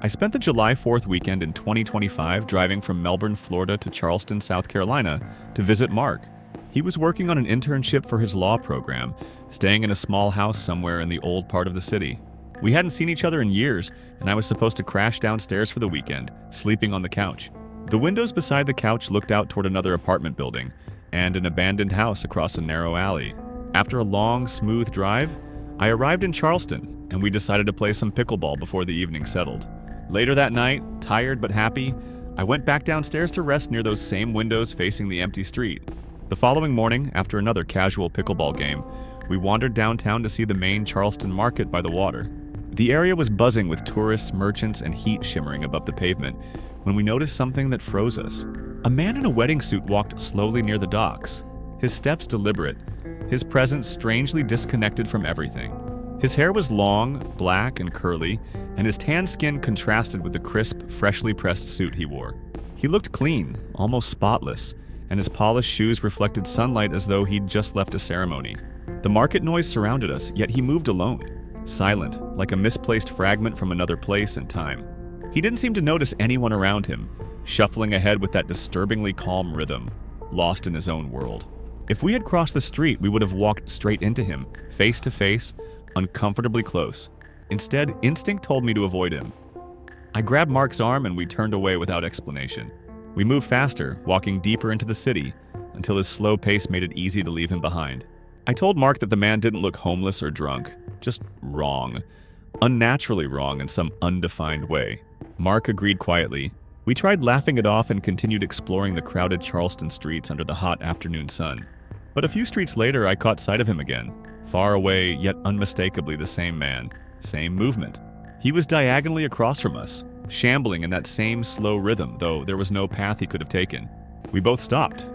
I spent the July 4th weekend in 2025 driving from Melbourne, Florida to Charleston, South Carolina to visit Mark. He was working on an internship for his law program, staying in a small house somewhere in the old part of the city. We hadn't seen each other in years, and I was supposed to crash downstairs for the weekend, sleeping on the couch. The windows beside the couch looked out toward another apartment building and an abandoned house across a narrow alley. After a long, smooth drive, I arrived in Charleston, and we decided to play some pickleball before the evening settled. Later that night, tired but happy, I went back downstairs to rest near those same windows facing the empty street. The following morning, after another casual pickleball game, we wandered downtown to see the main Charleston market by the water. The area was buzzing with tourists, merchants, and heat shimmering above the pavement when we noticed something that froze us. A man in a wedding suit walked slowly near the docks, his steps deliberate, his presence strangely disconnected from everything. His hair was long, black, and curly, and his tan skin contrasted with the crisp, freshly pressed suit he wore. He looked clean, almost spotless, and his polished shoes reflected sunlight as though he'd just left a ceremony. The market noise surrounded us, yet he moved alone, silent, like a misplaced fragment from another place and time. He didn't seem to notice anyone around him, shuffling ahead with that disturbingly calm rhythm, lost in his own world. If we had crossed the street, we would have walked straight into him, face to face, uncomfortably close. Instead, instinct told me to avoid him. I grabbed Mark's arm and we turned away without explanation. We moved faster, walking deeper into the city, until his slow pace made it easy to leave him behind. I told Mark that the man didn't look homeless or drunk, just wrong. Unnaturally wrong in some undefined way. Mark agreed quietly. We tried laughing it off and continued exploring the crowded Charleston streets under the hot afternoon sun. But a few streets later, I caught sight of him again. Far away, yet unmistakably the same man, same movement. He was diagonally across from us, shambling in that same slow rhythm, though there was no path he could have taken. We both stopped.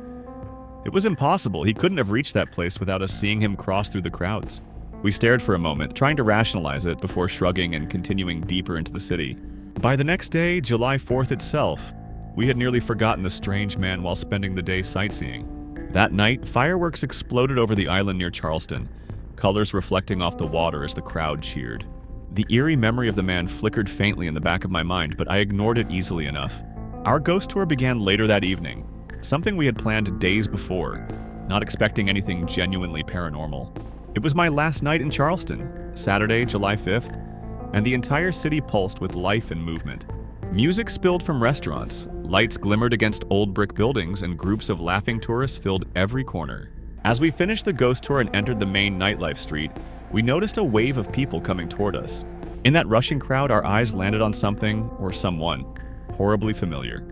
It was impossible. He couldn't have reached that place without us seeing him cross through the crowds. We stared for a moment, trying to rationalize it before shrugging and continuing deeper into the city. By the next day, July 4th itself, we had nearly forgotten the strange man while spending the day sightseeing. That night, fireworks exploded over the island near Charleston, colors reflecting off the water as the crowd cheered. The eerie memory of the man flickered faintly in the back of my mind, but I ignored it easily enough. Our ghost tour began later that evening, something we had planned days before, not expecting anything genuinely paranormal. It was my last night in Charleston, Saturday, July 5th, and the entire city pulsed with life and movement. Music spilled from restaurants, lights glimmered against old brick buildings, and groups of laughing tourists filled every corner. As we finished the ghost tour and entered the main nightlife street, we noticed a wave of people coming toward us. In that rushing crowd, our eyes landed on something, or someone, horribly familiar.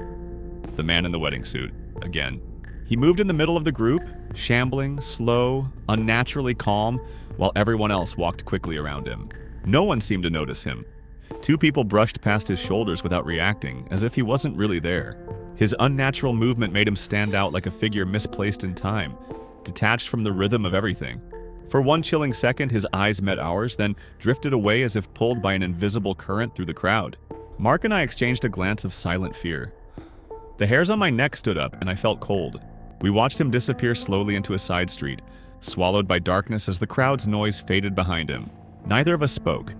The man in the wedding suit, again. He moved in the middle of the group, shambling, slow, unnaturally calm, while everyone else walked quickly around him. No one seemed to notice him. Two people brushed past his shoulders without reacting, as if he wasn't really there. His unnatural movement made him stand out like a figure misplaced in time, detached from the rhythm of everything. For one chilling second, his eyes met ours, then drifted away as if pulled by an invisible current through the crowd. Mark and I exchanged a glance of silent fear. The hairs on my neck stood up, and I felt cold. We watched him disappear slowly into a side street, swallowed by darkness as the crowd's noise faded behind him. Neither of us spoke.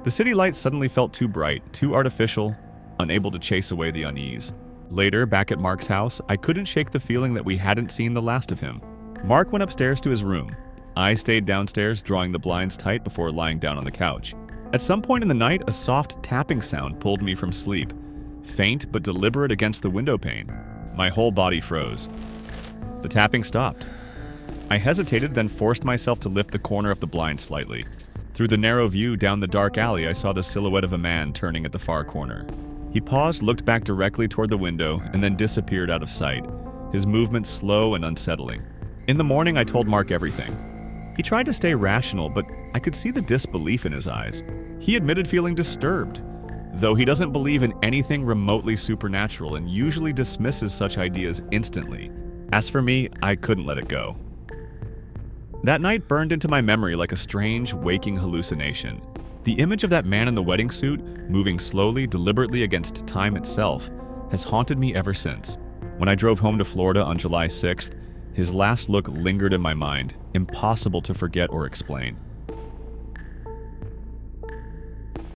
The city lights suddenly felt too bright, too artificial, unable to chase away the unease. Later, back at Mark's house, I couldn't shake the feeling that we hadn't seen the last of him. Mark went upstairs to his room. I stayed downstairs, drawing the blinds tight before lying down on the couch. At some point in the night, a soft tapping sound pulled me from sleep, faint but deliberate against the window pane. My whole body froze. The tapping stopped. I hesitated, then forced myself to lift the corner of the blind slightly. Through the narrow view down the dark alley, I saw the silhouette of a man turning at the far corner. He paused, looked back directly toward the window, and then disappeared out of sight, his movements slow and unsettling. In the morning, I told Mark everything. He tried to stay rational, but I could see the disbelief in his eyes. He admitted feeling disturbed, though he doesn't believe in anything remotely supernatural and usually dismisses such ideas instantly. As for me, I couldn't let it go. That night burned into my memory like a strange, waking hallucination. The image of that man in the wedding suit, moving slowly, deliberately against time itself, has haunted me ever since. When I drove home to Florida on July 6th, his last look lingered in my mind, impossible to forget or explain.